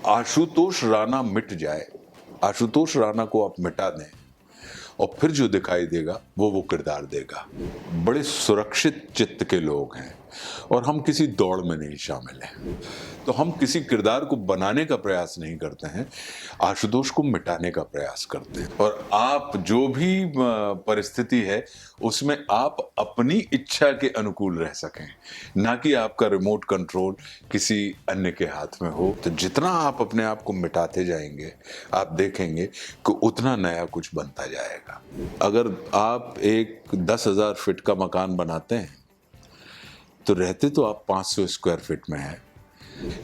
आशुतोष राणा मिट जाए, आशुतोष राणा को आप मिटा दें और फिर जो दिखाई देगा वो किरदार देगा। बड़े सुरक्षित चित्त के लोग हैं और हम किसी दौड़ में नहीं शामिल हैं, तो हम किसी किरदार को बनाने का प्रयास नहीं करते हैं, आशुतोष को मिटाने का प्रयास करते हैं। और आप जो भी परिस्थिति है उसमें आप अपनी इच्छा के अनुकूल रह सकें, ना कि आपका रिमोट कंट्रोल किसी अन्य के हाथ में हो। तो जितना आप अपने आप को मिटाते जाएंगे, आप देखेंगे कि उतना नया कुछ बनता जाएगा। अगर आप एक 10,000 फीट का मकान बनाते हैं तो रहते तो आप 500 स्क्वायर फीट में हैं।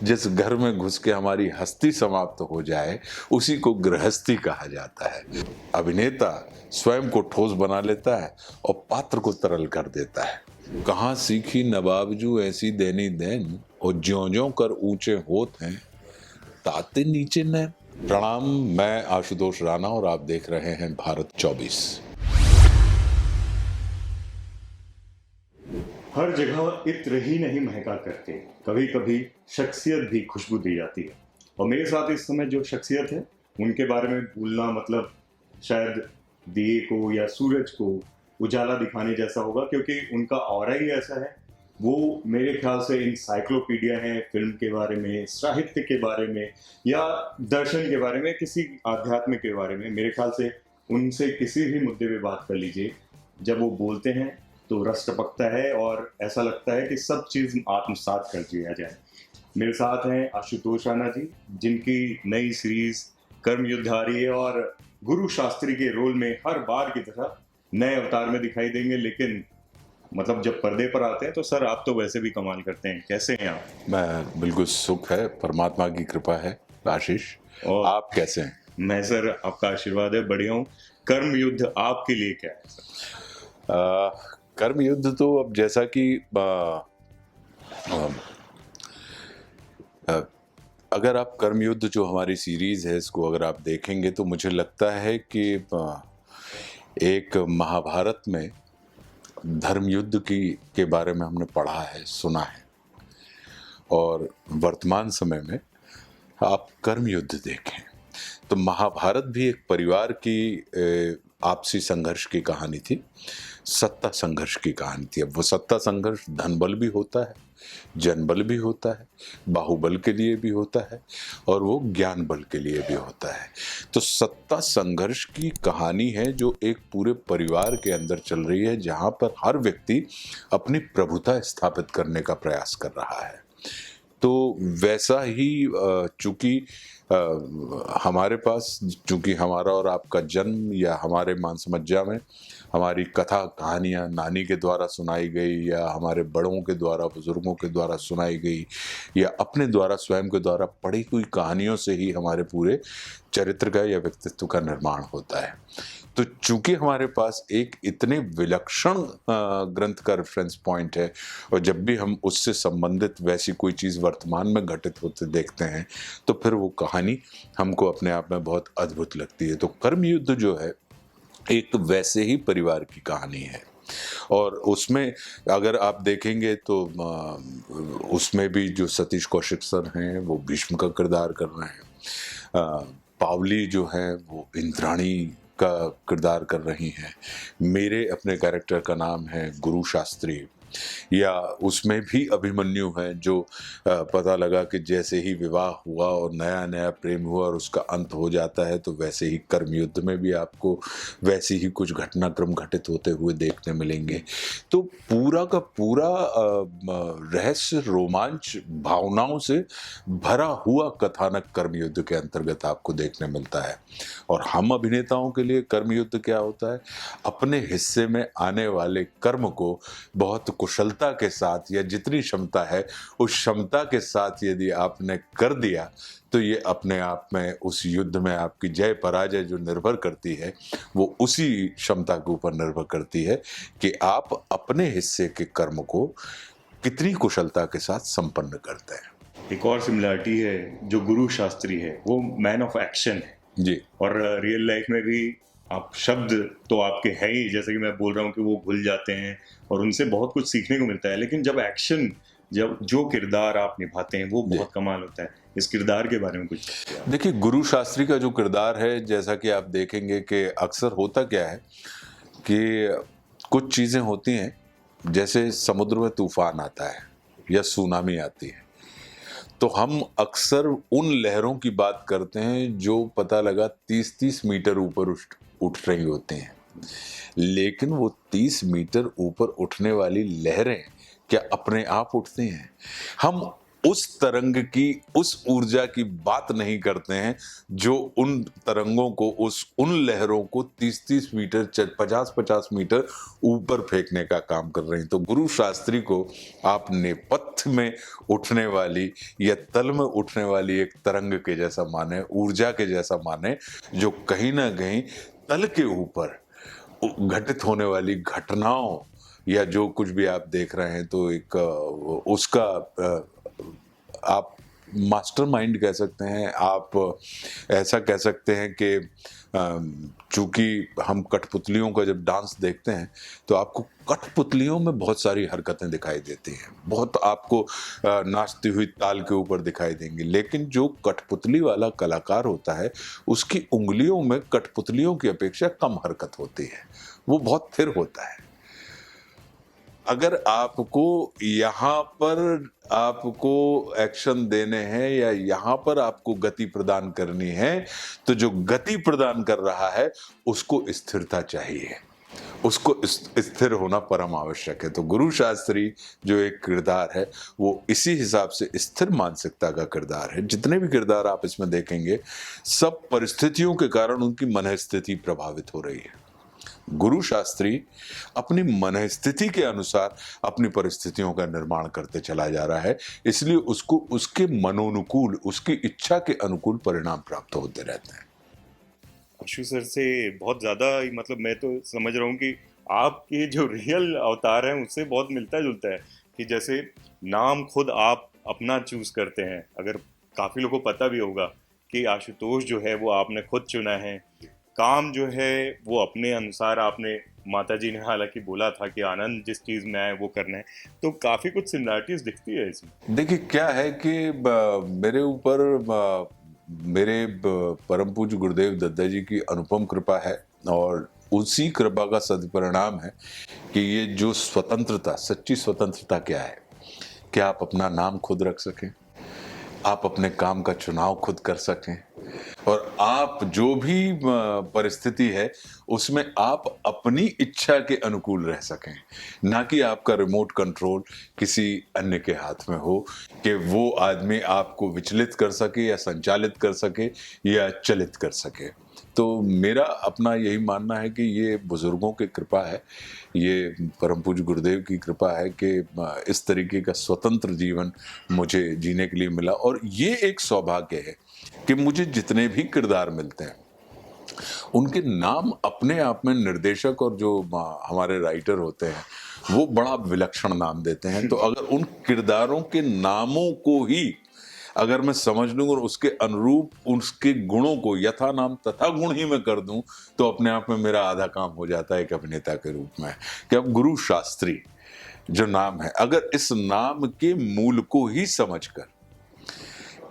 जिस घर में घुस के हमारी हस्ती समाप्त हो जाए उसी को गृहस्थी कहा जाता है। अभिनेता स्वयं को ठोस बना लेता है और पात्र को तरल कर देता है। कहाँ सीखी नवाबजू ऐसी देनी देन और ज्यों-ज्यों कर ऊंचे होत हैं ताते नीचे न। प्रणाम, मैं आशुतोष राणा और आप देख रहे हैं भारत 24। हर जगह इत्र ही नहीं महका करते, कभी कभी शख्सियत भी खुशबू दी जाती है। और मेरे साथ इस समय जो शख्सियत है उनके बारे में भूलना मतलब शायद दिए को या सूरज को उजाला दिखाने जैसा होगा, क्योंकि उनका ऑरा ही ऐसा है। वो मेरे ख्याल से इंसाइक्लोपीडिया है फिल्म के बारे में, साहित्य के बारे में या दर्शन के बारे में, किसी आध्यात्म के बारे में। मेरे ख्याल से उनसे किसी भी मुद्दे पे बात कर लीजिए, जब वो बोलते हैं तो रस टपकता है और ऐसा लगता है कि सब चीज़ आत्मसात कर दिया जाए। मेरे साथ हैं आशुतोष राणा जी, जिनकी नई सीरीज कर्म युद्ध आ रही है और गुरु शास्त्री के रोल में हर बार की तरह नए अवतार में दिखाई देंगे। लेकिन मतलब जब पर्दे पर आते हैं तो सर आप तो वैसे भी कमाल करते हैं। कैसे हैं आप? मैं बिल्कुल सुख है, परमात्मा की कृपा है आशीष। और आप कैसे हैं? मैं सर आपका आशीर्वाद है, बढ़िया हूँ। कर्म युद्ध आपके लिए क्या है सर? कर्म युद्ध तो अब जैसा कि अगर आप कर्म युद्ध जो हमारी सीरीज है इसको अगर आप देखेंगे तो मुझे लगता है कि एक महाभारत में धर्म युद्ध के बारे में हमने पढ़ा है, सुना है, और वर्तमान समय में आप कर्म युद्ध देखें तो महाभारत भी एक परिवार की आपसी संघर्ष की कहानी थी, सत्ता संघर्ष की कहानी थी। अब वो सत्ता संघर्ष धन बल भी होता है, जन बल भी होता है, बाहुबल के लिए भी होता है और वो ज्ञान बल के लिए भी होता है। तो सत्ता संघर्ष की कहानी है जो एक पूरे परिवार के अंदर चल रही है, जहाँ पर हर व्यक्ति अपनी प्रभुता स्थापित करने का प्रयास कर रहा है। तो वैसा ही चूंकि हमारे पास, चूंकि हमारा और आपका जन्म या हमारे मानस मज्जा में हमारी कथा कहानियाँ नानी के द्वारा सुनाई गई या हमारे बड़ों के द्वारा, बुजुर्गों के द्वारा सुनाई गई या अपने द्वारा, स्वयं के द्वारा पढ़ी हुई कहानियों से ही हमारे पूरे चरित्र का या व्यक्तित्व का निर्माण होता है। तो चूंकि हमारे पास एक इतने विलक्षण ग्रंथ का रेफरेंस पॉइंट है और जब भी हम उससे संबंधित वैसी कोई चीज़ वर्तमान में घटित होते देखते हैं तो फिर वो कहानी हमको अपने आप में बहुत अद्भुत लगती है। तो कर्म युद्ध जो है एक वैसे ही परिवार की कहानी है और उसमें अगर आप देखेंगे तो उसमें भी जो सतीश कौशिक सर हैं वो भीष्म का किरदार कर रहे हैं, पावली जो है वो इंद्राणी का किरदार कर रही हैं, मेरे अपने कैरेक्टर का नाम है गुरु शास्त्री, या उसमें भी अभिमन्यु है जो पता लगा कि जैसे ही विवाह हुआ और नया नया प्रेम हुआ और उसका अंत हो जाता है, तो वैसे ही कर्म युद्ध में भी आपको वैसे ही कुछ घटनाक्रम घटित होते हुए देखने मिलेंगे। तो पूरा का पूरा रहस्य, रोमांच, भावनाओं से भरा हुआ कथानक कर्म युद्ध के अंतर्गत आपको देखने मिलता है। और हम अभिनेताओं के लिए कर्म युद्ध क्या होता है? अपने हिस्से में आने वाले कर्म को बहुत कुशलता के साथ या जितनी क्षमता है उस क्षमता के साथ यदि आपने कर दिया तो ये अपने आप में उस युद्ध में आपकी जय पराजय जो निर्भर करती है वो उसी क्षमता के ऊपर निर्भर करती है कि आप अपने हिस्से के कर्म को कितनी कुशलता के साथ संपन्न करते हैं। एक और सिमिलरिटी है, जो गुरु शास्त्री है वो मैन ऑफ एक्शन है जी, और रियल लाइफ में भी आप शब्द तो आपके हैं ही, जैसे कि मैं बोल रहा हूँ कि वो भूल जाते हैं और उनसे बहुत कुछ सीखने को मिलता है। लेकिन जब एक्शन, जब जो किरदार आप निभाते हैं वो बहुत कमाल होता है। इस किरदार के बारे में कुछ बताइए आप। देखिए, गुरु शास्त्री का जो किरदार है, जैसा कि आप देखेंगे कि अक्सर होता क्या है कि कुछ चीज़ें होती हैं, जैसे समुद्र में तूफान आता है या सुनामी आती है, तो हम अक्सर उन लहरों की बात करते हैं जो पता लगा 30-30 मीटर ऊपर उठ रही होती हैं। लेकिन वो 30 मीटर ऊपर उठने वाली लहरें क्या अपने आप उठती हैं? हम उस तरंग की, उस ऊर्जा की बात नहीं करते हैं जो उन तरंगों को, उन लहरों को 30-30 मीटर 50-50 मीटर ऊपर फेंकने का काम कर रही हैं। तो गुरु शास्त्री को आप नेपथ्य में उठने वाली या तल में उठने वाली एक तरंग के जैसा माने, ऊर्जा के जैसा माने, जो कहीं ना कहीं तल के ऊपर घटित होने वाली घटनाओं या जो कुछ भी आप देख रहे हैं, तो एक उसका आप मास्टरमाइंड कह सकते हैं, आप ऐसा कह सकते हैं कि चूंकि हम कठपुतलियों का जब डांस देखते हैं तो आपको कठपुतलियों में बहुत सारी हरकतें दिखाई देती हैं, बहुत आपको नाचती हुई ताल के ऊपर दिखाई देंगी, लेकिन जो कठपुतली वाला कलाकार होता है उसकी उंगलियों में कठपुतलियों की अपेक्षा कम हरकत होती है, वो बहुत थिर होता है। अगर आपको यहाँ पर आपको एक्शन देने हैं या यहाँ पर आपको गति प्रदान करनी है, तो जो गति प्रदान कर रहा है उसको स्थिरता चाहिए, उसको स्थिर होना परम आवश्यक है। तो गुरु शास्त्री जो एक किरदार है वो इसी हिसाब से स्थिर मानसिकता का किरदार है। जितने भी किरदार आप इसमें देखेंगे सब परिस्थितियों के कारण उनकी मनःस्थिति प्रभावित हो रही है। गुरु शास्त्री अपनी मनःस्थिति के अनुसार अपनी परिस्थितियों का निर्माण करते चला जा रहा है, इसलिए उसको उसके मनोनुकूल, उसकी इच्छा के अनुकूल परिणाम प्राप्त होते रहते हैं। आशु सर से बहुत ज्यादा मतलब मैं तो समझ रहा हूँ कि आपके जो रियल अवतार हैं उससे बहुत मिलता जुलता है, कि जैसे नाम खुद आप अपना चूज करते हैं। अगर काफी लोगों को पता भी होगा कि आशुतोष जो है वो आपने खुद चुना है, काम जो है वो अपने अनुसार आपने, माता जी ने हालांकि बोला था कि आनंद जिस चीज में आए वो करना है, तो काफी कुछ सिमिलरिटीज दिखती है इसमें। देखिए क्या है कि मेरे ऊपर मेरे परम पूज्य गुरुदेव दत्ता जी की अनुपम कृपा है, और उसी कृपा का सदपरिणाम है कि ये जो स्वतंत्रता, सच्ची स्वतंत्रता क्या है कि आप अपना नाम खुद रख सकें, आप अपने काम का चुनाव खुद कर सकें, और आप जो भी परिस्थिति है उसमें आप अपनी इच्छा के अनुकूल रह सकें, ना कि आपका रिमोट कंट्रोल किसी अन्य के हाथ में हो कि वो आदमी आपको विचलित कर सके या संचालित कर सके या चलित कर सके। तो मेरा अपना यही मानना है कि ये बुजुर्गों की कृपा है, ये परम पूज्य गुरुदेव की कृपा है कि इस तरीके का स्वतंत्र जीवन मुझे जीने के लिए मिला। और ये एक सौभाग्य है कि मुझे जितने भी किरदार मिलते हैं उनके नाम अपने आप में निर्देशक और जो हमारे राइटर होते हैं वो बड़ा विलक्षण नाम देते हैं। तो अगर उन किरदारों के नामों को ही अगर मैं समझ लूं और उसके अनुरूप उसके गुणों को यथा नाम तथा गुण ही मैं कर दूं, तो अपने आप में मेरा आधा काम हो जाता है एक अभिनेता के रूप में। कि अब गुरु शास्त्री जो नाम है, अगर इस नाम के मूल को ही समझकर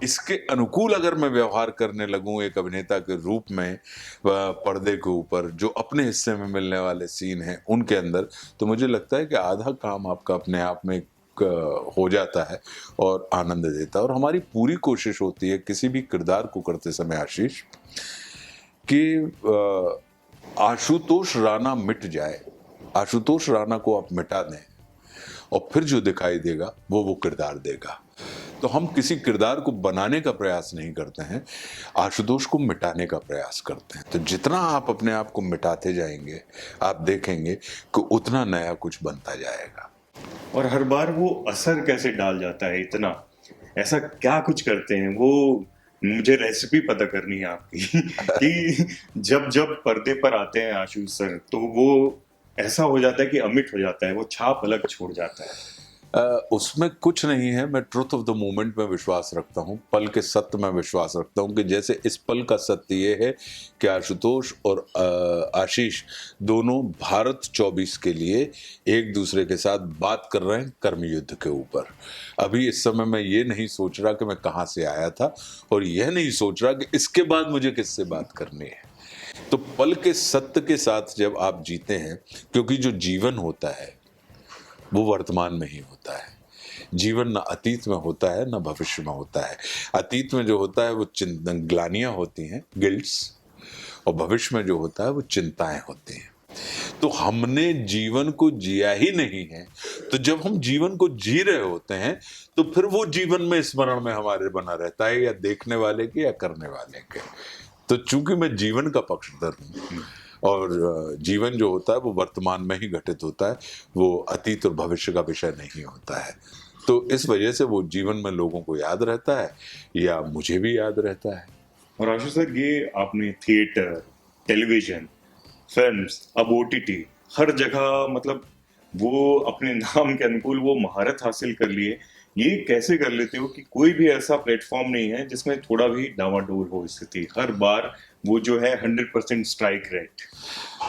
इसके अनुकूल अगर मैं व्यवहार करने लगूं एक अभिनेता के रूप में पर्दे के ऊपर जो अपने हिस्से में मिलने वाले सीन हैं उनके अंदर, तो मुझे लगता है कि आधा काम आपका अपने आप में हो जाता है और आनंद देता है। और हमारी पूरी कोशिश होती है किसी भी किरदार को करते समय आशीष कि आशुतोष राणा मिट जाए, आशुतोष राणा को आप मिटा दें और फिर जो दिखाई देगा वो किरदार देगा। तो हम किसी किरदार को बनाने का प्रयास नहीं करते हैं, आशुतोष को मिटाने का प्रयास करते हैं। तो जितना आप अपने आप को मिटाते जाएंगे आप देखेंगे कि उतना नया कुछ बनता जाएगा। और हर बार वो असर कैसे डाल जाता है, इतना ऐसा क्या कुछ करते हैं वो, मुझे रेसिपी पता करनी है आपकी कि जब जब पर्दे पर आते हैं आशु सर तो वो ऐसा हो जाता है कि अमिट हो जाता है, वो छाप अलग छोड़ जाता है। उसमें कुछ नहीं है। मैं ट्रुथ ऑफ द मोमेंट में विश्वास रखता हूँ, पल के सत्य में विश्वास रखता हूँ कि जैसे इस पल का सत्य ये है कि आशुतोष और आशीष दोनों भारत 24 के लिए एक दूसरे के साथ बात कर रहे हैं कर्मयुद्ध के ऊपर। अभी इस समय मैं ये नहीं सोच रहा कि मैं कहाँ से आया था, और यह नहीं सोच रहा कि इसके बाद मुझे किससे बात करनी है। तो पल के सत्य के साथ जब आप जीते हैं, क्योंकि जो जीवन होता है वो वर्तमान में ही होता है। जीवन ना अतीत में होता है ना भविष्य में होता है। अतीत में जो होता है वो ग्लानियां होती हैं, गिल्ट्स, और भविष्य में जो होता है वो चिंताएं होती हैं। तो हमने जीवन को जिया ही नहीं है, तो जब हम जीवन को जी रहे होते हैं तो फिर वो जीवन में स्मरण में हमारे बना रहता है, या देखने वाले के या करने वाले के। तो चूंकि मैं जीवन का पक्षधर हूँ, और जीवन जो होता है वो वर्तमान में ही घटित होता है, वो अतीत और भविष्य का विषय नहीं होता है। तो इस वजह से वो जीवन में लोगों को याद रहता है, या मुझे भी याद रहता है। और आशीष सर, ये आपने थिएटर, टेलीविजन, फिल्म्स, अब ओटीटी, हर जगह मतलब वो अपने नाम के अनुकूल वो महारत हासिल कर लिए। ये कैसे कर लेते हो कि कोई भी ऐसा प्लेटफॉर्म नहीं है जिसमें थोड़ा भी डावाडोल हो स्थिति? हर बार वो जो है 100% स्ट्राइक रेट।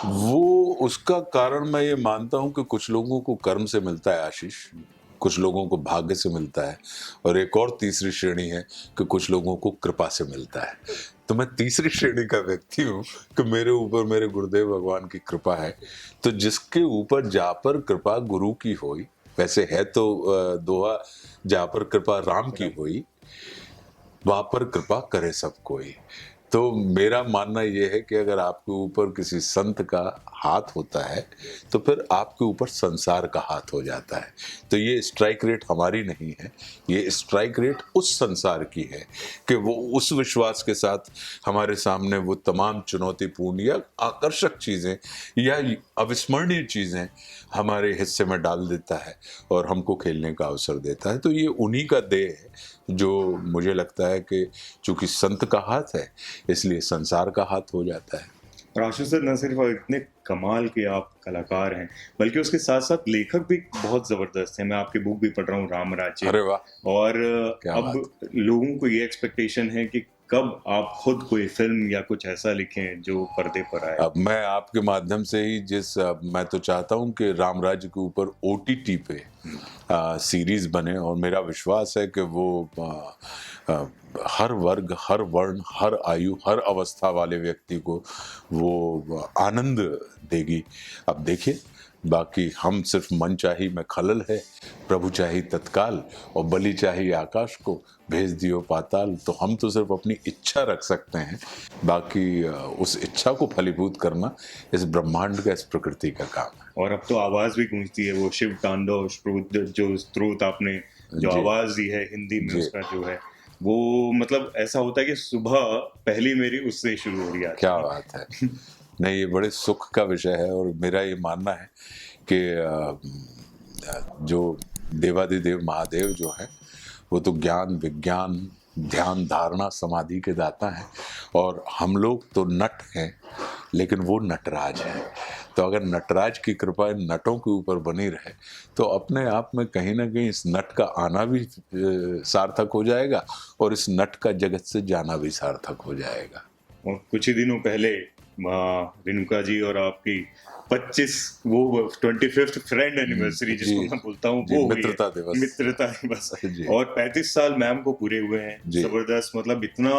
वो उसका कारण मैं ये मानता हूँ कि कुछ लोगों को कर्म से मिलता है आशीष, कुछ लोगों को भाग्य से मिलता है, और एक और तीसरी श्रेणी है कि कुछ लोगों को कृपा से मिलता है। तो मैं तीसरी श्रेणी का व्यक्ति हूँ कि मेरे ऊपर मेरे गुरुदेव भगवान की कृपा है। तो जिसके ऊपर जा पर कृपा गुरु की होई, वैसे है तो दोहा, जा पर कृपा राम की होई, वहां पर कृपा करे सब कोई। तो मेरा मानना यह है कि अगर आपके ऊपर किसी संत का हाथ होता है तो फिर आपके ऊपर संसार का हाथ हो जाता है। तो ये स्ट्राइक रेट हमारी नहीं है, ये स्ट्राइक रेट उस संसार की है कि वो उस विश्वास के साथ हमारे सामने वो तमाम चुनौतीपूर्ण या आकर्षक चीज़ें या अविस्मरणीय चीज़ें हमारे हिस्से में डाल देता है और हमको खेलने का अवसर देता है। तो ये उन्हीं का देह है, जो मुझे लगता है कि चूंकि संत का हाथ है इसलिए संसार का हाथ हो जाता है। और आशीष सर, न सिर्फ इतने कमाल के आप कलाकार हैं, बल्कि उसके साथ साथ लेखक भी बहुत जबरदस्त हैं। मैं आपकी बुक भी पढ़ रहा हूँ, राम राज्य। अरे वाह, और क्या अब लोगों को ये एक्सपेक्टेशन है कि कब आप खुद कोई फिल्म या कुछ ऐसा लिखें जो पर्दे पर आए। अब मैं आपके माध्यम से ही मैं तो चाहता हूं कि राम राज्य के ऊपर ओटीटी पे सीरीज बने, और मेरा विश्वास है कि वो हर वर्ग, हर वर्ण, हर आयु, हर अवस्था वाले व्यक्ति को वो आनंद देगी। अब देखिए, बाकी हम सिर्फ मन चाही में खलल है, प्रभु चाही तत्काल, और बलि चाही आकाश को, भेज दियो पाताल। तो हम तो सिर्फ अपनी इच्छा रख सकते हैं, बाकी उस इच्छा को फलीभूत करना इस ब्रह्मांड का, इस प्रकृति का काम है। और अब तो आवाज भी गूंजती है, वो शिव तांडव जो स्त्रोत आपने जो जी। आवाज दी है हिंदी में, जी। उसका जो है वो मतलब ऐसा होता है कि सुबह पहली मेरी उससे शुरू हो रही है। क्या बात है। नहीं, ये बड़े सुख का विषय है, और मेरा ये मानना है कि जो देवादिदेव महादेव जो है वो तो ज्ञान, विज्ञान, ध्यान, धारणा, समाधि के दाता हैं, और हम लोग तो नट हैं लेकिन वो नटराज है। तो अगर नटराज की कृपा इन नटों के ऊपर बनी रहे तो अपने आप में कहीं ना कहीं इस नट का आना भी सार्थक हो जाएगा, और इस नट का जगत से जाना भी सार्थक हो जाएगा। और कुछ ही दिनों पहले रेणुका जी और आपकी 25th फ्रेंड एनिवर्सरी जिसको मैं बोलता हूँ, वो मित्रता दिवस, मित्रता दिवस। और 35 साल मैम को पूरे हुए हैं। जबरदस्त, मतलब इतना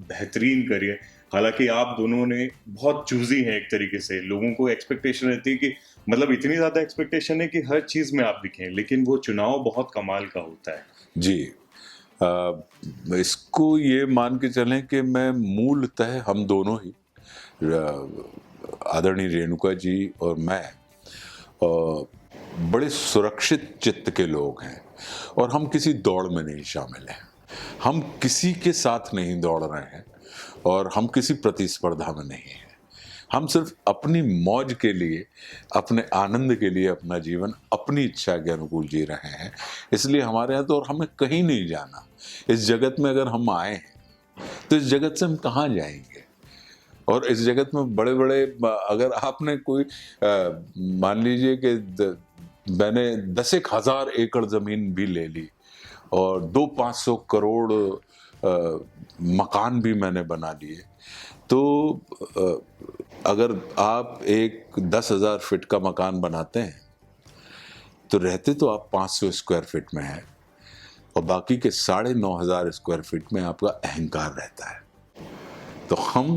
बेहतरीन करियर। हालांकि आप दोनों ने बहुत चूजी हैं एक तरीके से, लोगों को एक्सपेक्टेशन रहती है कि मतलब इतनी ज्यादा एक्सपेक्टेशन है कि हर चीज में आप दिखें, लेकिन वो चुनाव बहुत कमाल का होता है। जी, इसको ये मान के चलें कि मैं मूलतः हम दोनों ही, आदरणीय रेणुका जी और मैं, बड़े सुरक्षित चित्त के लोग हैं, और हम किसी दौड़ में नहीं शामिल हैं। हम किसी के साथ नहीं दौड़ रहे हैं, और हम किसी प्रतिस्पर्धा में नहीं हैं। हम सिर्फ अपनी मौज के लिए, अपने आनंद के लिए अपना जीवन अपनी इच्छा के अनुकूल जी रहे हैं। इसलिए हमारे यहाँ तो, और हमें कहीं नहीं जाना। इस जगत में अगर हम आए हैं तो इस जगत से हम कहाँ जाएंगे? और इस जगत में बड़े बड़े, अगर आपने कोई मान लीजिए कि मैंने 10,000 एकड़ ज़मीन भी ले ली और 200-500 करोड़ मकान भी मैंने बना लिए। तो अगर आप एक 10,000 फीट का मकान बनाते हैं तो रहते तो आप 500 स्क्वायर फीट में हैं और बाकी के 9,500 स्क्वायर फीट में आपका अहंकार रहता है। तो हम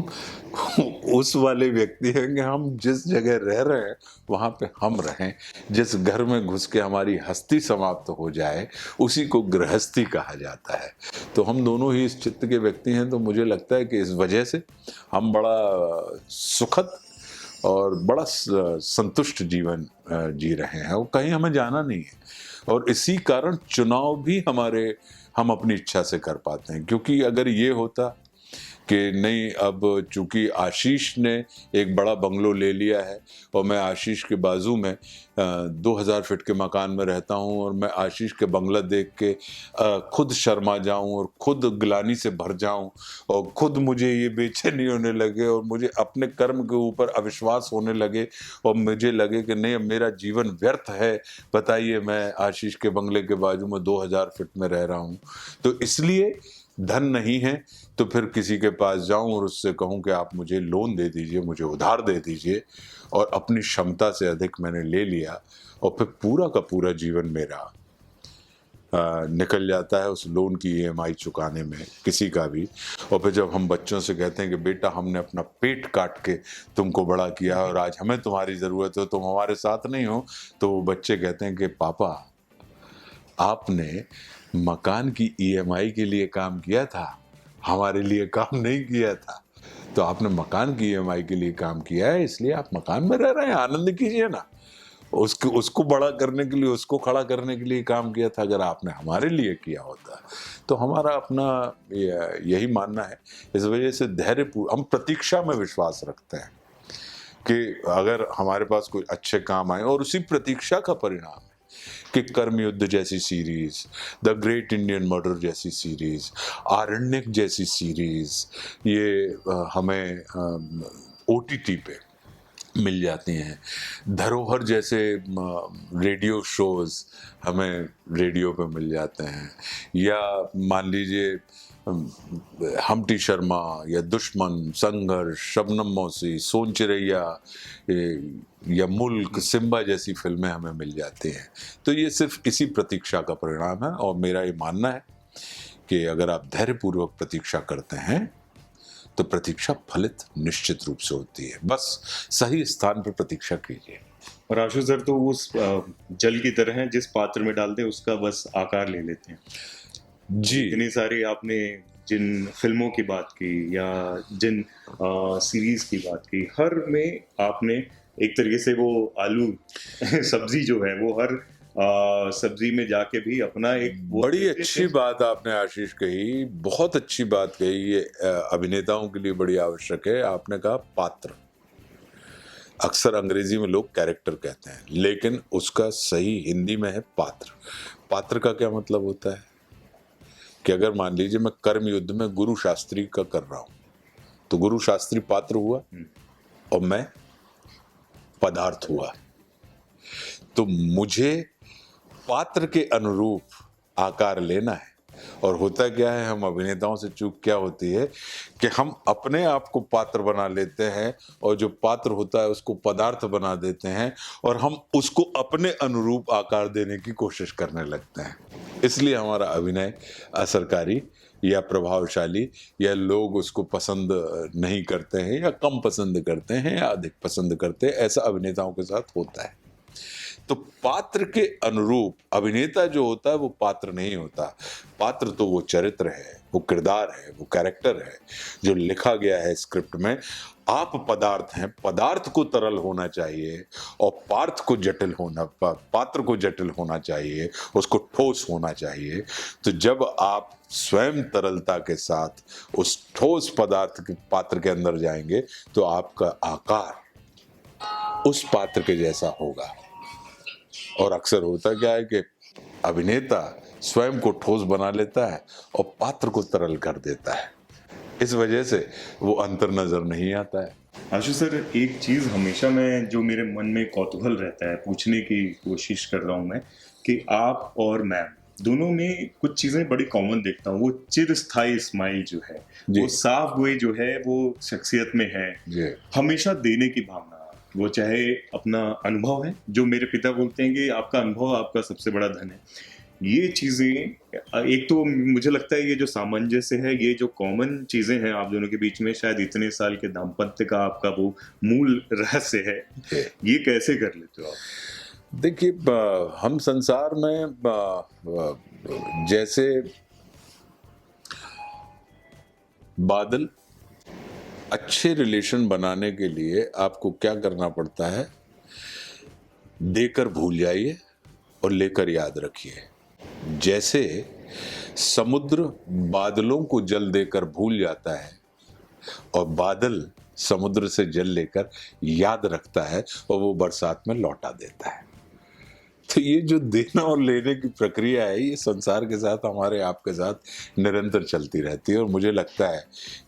उस वाले व्यक्ति हैं कि हम जिस जगह रह रहे हैं वहाँ पे हम रहें। जिस घर में घुस के हमारी हस्ती समाप्त हो जाए उसी को गृहस्थी कहा जाता है। तो हम दोनों ही इस चित्त के व्यक्ति हैं। तो मुझे लगता है कि इस वजह से हम बड़ा सुखद और बड़ा संतुष्ट जीवन जी रहे हैं और कहीं हमें जाना नहीं है। और इसी कारण चुनाव भी हम अपनी इच्छा से कर पाते हैं। क्योंकि अगर ये होता कि नहीं, अब चूंकि आशीष ने एक बड़ा बंगलो ले लिया है और मैं आशीष के बाजू में 2,000 फीट के मकान में रहता हूं और मैं आशीष के बंगला देख के खुद शर्मा जाऊं और खुद ग्लानि से भर जाऊं और खुद मुझे ये बेचैनी होने लगे और मुझे अपने कर्म के ऊपर अविश्वास होने लगे और मुझे लगे कि नहीं, अब मेरा जीवन व्यर्थ है। बताइए, मैं आशीष के बंगले के बाजू में 2,000 फीट में रह रहा हूं। तो इसलिए धन नहीं है तो फिर किसी के पास जाऊं और उससे कहूं कि आप मुझे लोन दे दीजिए, मुझे उधार दे दीजिए, और अपनी क्षमता से अधिक मैंने ले लिया और फिर पूरा का पूरा जीवन मेरा निकल जाता है उस लोन की EMI चुकाने में, किसी का भी। और फिर जब हम बच्चों से कहते हैं कि बेटा हमने अपना पेट काट के तुमको बड़ा किया और आज हमें तुम्हारी ज़रूरत हो, तुम हमारे साथ नहीं हो, तो वो बच्चे कहते हैं कि पापा आपने मकान की EMI के लिए काम किया था, हमारे लिए काम नहीं किया था। तो आपने मकान की EMI के लिए काम किया है, इसलिए आप मकान में रह रहे हैं, आनंद कीजिए ना। उसको बड़ा करने के लिए, उसको खड़ा करने के लिए काम किया था। अगर आपने हमारे लिए किया होता तो हमारा अपना यही मानना है। इस वजह से हम प्रतीक्षा में विश्वास रखते हैं कि अगर हमारे पास कोई अच्छे काम आए, और उसी प्रतीक्षा का परिणाम है कि कर्मयुद्ध जैसी series, the great Indian murder जैसी सीरीज, आरण्यक जैसी सीरीज ये हमें OTT पे मिल जाती हैं। धरोहर जैसे रेडियो शोज हमें रेडियो पे मिल जाते हैं। या मान लीजिए हमटी शर्मा या दुश्मन, संघर्ष, शबनम मौसी, सोन चिरैया या मुल्क, सिम्बा जैसी फिल्में हमें मिल जाती हैं। तो ये सिर्फ इसी प्रतीक्षा का परिणाम है। और मेरा ये मानना है कि अगर आप धैर्यपूर्वक प्रतीक्षा करते हैं तो प्रतीक्षा फलित निश्चित रूप से होती है। बस सही स्थान पर प्रतीक्षा कीजिए। और आशु सर तो उस जल की तरह है, जिस पात्र में डाल दे उसका बस आकार ले लेते हैं जी। इतनी सारी आपने जिन फिल्मों की बात की या जिन सीरीज की बात की, हर में आपने एक तरीके से वो आलू सब्जी जो है वो हर सब्जी में जाके भी अपना एक बड़ी अच्छी बात आपने आशीष कही, बहुत अच्छी बात कही। ये अभिनेताओं के लिए बड़ी आवश्यक है। आपने कहा पात्र, अक्सर अंग्रेजी में लोग कैरेक्टर कहते हैं, लेकिन उसका सही हिंदी में है पात्र। पात्र का क्या मतलब होता है कि अगर मान लीजिए मैं कर्म युद्ध में गुरु शास्त्री का कर रहा हूं, तो गुरु शास्त्री पात्र हुआ और मैं पदार्थ हुआ। तो मुझे पात्र के अनुरूप आकार लेना है। और होता क्या है, हम अभिनेताओं से चूक क्या होती है कि हम अपने आप को पात्र बना लेते हैं और जो पात्र होता है उसको पदार्थ बना देते हैं और हम उसको अपने अनुरूप आकार देने की कोशिश करने लगते हैं। इसलिए हमारा अभिनय असरकारी या प्रभावशाली या लोग उसको पसंद नहीं करते हैं या कम पसंद करते हैं या अधिक पसंद करते हैं, ऐसा अभिनेताओं के साथ होता है। तो पात्र के अनुरूप अभिनेता जो होता है वो पात्र नहीं होता। पात्र तो वो चरित्र है, वो किरदार है, वो कैरेक्टर है जो लिखा गया है स्क्रिप्ट में। आप पदार्थ हैं, पदार्थ को तरल होना चाहिए और पात्र को जटिल होना चाहिए, उसको ठोस होना चाहिए। तो जब आप स्वयं तरलता के साथ उस ठोस पदार्थ के पात्र के अंदर जाएंगे तो आपका आकार उस पात्र के जैसा होगा। और अक्सर होता क्या है कि अभिनेता स्वयं को ठोस बना लेता है और पात्र को तरल कर देता है। इस वजह से वो अंतर नजर नहीं आता है। आशु सर, एक चीज हमेशा मैं जो मेरे मन में कौतूहल रहता है, पूछने की कोशिश कर रहा हूँ मैं, कि आप और मैम दोनों में कुछ चीजें बड़ी कॉमन देखता हूँ। वो चिरस्थायी स्माइल जो है, जी। वो साफ गोई जो है, वो शख्सियत में है। जी। हमेशा देने की भावना, वो चाहे अपना अनुभव है, जो मेरे पिता बोलते हैं कि आपका अनुभव आपका सबसे बड़ा धन है। ये चीजें, एक तो मुझे लगता है ये जो सामंजस्य है, ये जो कॉमन चीजें हैं आप दोनों के बीच में, शायद इतने साल के दाम्पत्य का आपका वो मूल रहस्य है। ये कैसे कर लेते हो आप? देखिए, हम संसार में जैसे बादल, अच्छे रिलेशन बनाने के लिए आपको क्या करना पड़ता है? देकर भूल जाइए और लेकर याद रखिए। जैसे समुद्र बादलों को जल देकर भूल जाता है और बादल समुद्र से जल लेकर याद रखता है और वो बरसात में लौटा देता है। तो ये जो देना और लेने की प्रक्रिया है, ये संसार के साथ, हमारे आपके साथ निरंतर चलती रहती है। और मुझे लगता है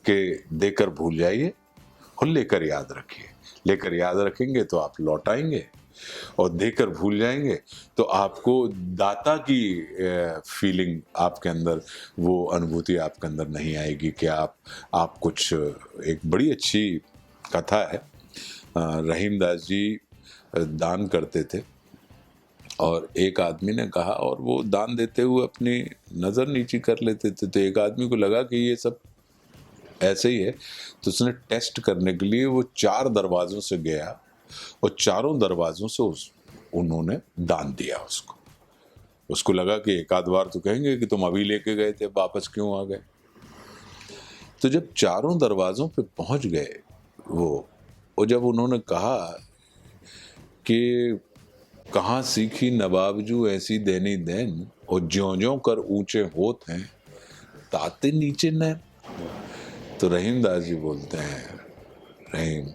कि देकर भूल जाइए और लेकर याद रखिए। लेकर याद रखेंगे तो आप लौटाएंगे, और देकर भूल जाएंगे तो आपको दाता की फीलिंग आपके अंदर, वो अनुभूति आपके अंदर नहीं आएगी कि आप कुछ। एक बड़ी अच्छी कथा है, रहीम दास जी दान करते थे और एक आदमी ने कहा, और वो दान देते हुए अपनी नज़र नीची कर लेते थे। तो एक आदमी को लगा कि ये सब ऐसे ही है, तो उसने टेस्ट करने के लिए वो 4 दरवाज़ों से गया और चारों दरवाज़ों से उन्होंने दान दिया उसको लगा कि एक आध बार तो कहेंगे कि तुम अभी लेके गए थे, वापस क्यों आ गए। तो जब चारों दरवाज़ों पे पहुंच गए वो, और जब उन्होंने कहा कि कहाँ सीखी नवाबजू ऐसी देनी देन, और ज्यों-ज्यों कर ऊंचे होत हैं ताते नीचे नैन। तो रहीम दास जी बोलते हैं, रहीम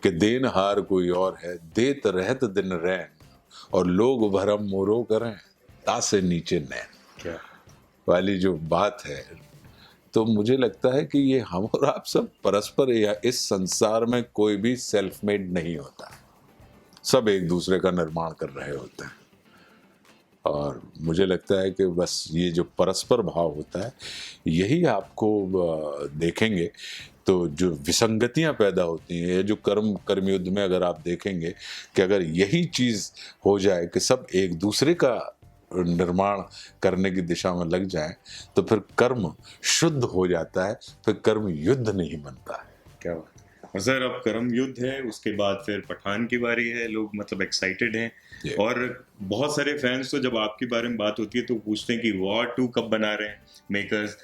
कि देन हार कोई और है, देत रहत दिन रैन, और लोग भरम मोरो करें तासे नीचे नैन। क्या वाली जो बात है, तो मुझे लगता है कि ये हम और आप सब परस्पर, या इस संसार में कोई भी सेल्फ मेड नहीं होता, सब एक दूसरे का निर्माण कर रहे होते हैं। और मुझे लगता है कि बस ये जो परस्पर भाव होता है, यही आपको देखेंगे तो जो विसंगतियां पैदा होती हैं, जो कर्मयुद्ध में अगर आप देखेंगे कि अगर यही चीज़ हो जाए कि सब एक दूसरे का निर्माण करने की दिशा में लग जाएं, तो फिर कर्म शुद्ध हो जाता है, फिर कर्म युद्ध नहीं बनता है। क्या बात है। और सर, अब कर्म युद्ध है, उसके बाद फिर पठान की बारी है। लोग मतलब एक्साइटेड हैं, और बहुत सारे फैंस तो जब आपके बारे में बात होती है तो पूछते हैं कि वॉर 2 कब बना रहे हैं मेकर्स।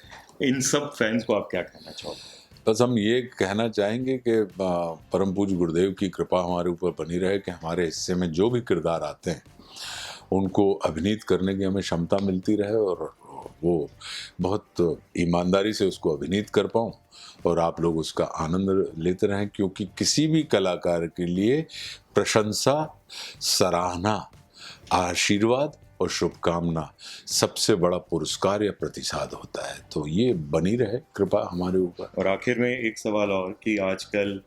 इन सब फैंस को आप क्या कहना चाहोगे? बस हम ये कहना चाहेंगे कि परम पूज्य गुरुदेव की कृपा हमारे ऊपर बनी रहे कि हमारे हिस्से में जो भी किरदार आते हैं उनको अभिनीत करने की हमें क्षमता मिलती रहे, और वो बहुत ईमानदारी से उसको अभिनीत कर पाऊँ, और आप लोग उसका आनंद लेते रहें। क्योंकि किसी भी कलाकार के लिए प्रशंसा, सराहना, आशीर्वाद और शुभकामना सबसे बड़ा पुरस्कार या प्रतिसाद होता है। तो ये बनी रहे कृपा हमारे ऊपर। और आखिर में एक सवाल और, कि आजकल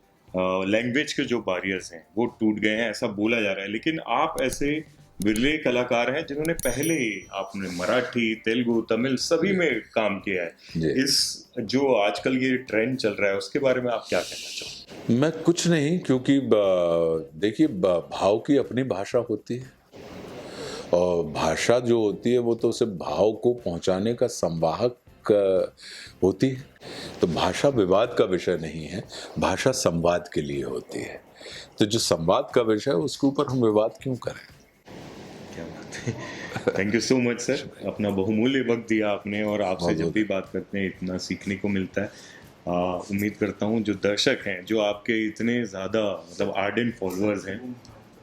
लैंग्वेज के जो बैरियर्स हैं वो टूट गए हैं, ऐसा बोला जा रहा है, लेकिन आप ऐसे विरले कलाकार हैं जिन्होंने पहले, आपने मराठी, तेलुगु, तमिल सभी में काम किया है। इस जो आजकल ये ट्रेंड चल रहा है उसके बारे में आप क्या कहना चाहोगे? मैं कुछ नहीं, क्योंकि देखिए, भाव की अपनी भाषा होती है, और भाषा जो होती है वो तो सिर्फ भाव को पहुंचाने का संवाहक होती है। तो भाषा विवाद का विषय नहीं है, भाषा संवाद के लिए होती है। तो जो संवाद का विषय है उसके ऊपर हम विवाद क्यों करें? क्या बात है। Thank you so much sir, अपना बहुमूल्य वक्त दिया आपने, और आपसे जब भी बात करते हैं इतना सीखने को मिलता है। उम्मीद करता हूँ जो दर्शक हैं, जो आपके इतने ज़्यादा मतलब आर्डेंट फॉलोअर्स हैं,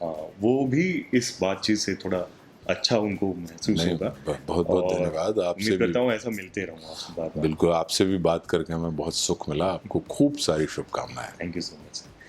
वो भी इस बातचीत से थोड़ा अच्छा उनको महसूस होगा। बहुत बहुत धन्यवाद। आपसे उम्मीद करता हूँ ऐसा मिलते रहूँगा आपसे बात। बिल्कुल, आपसे भी बात करके हमें बहुत सुख मिला। आपको खूब सारी शुभकामनाएं। Thank you so much.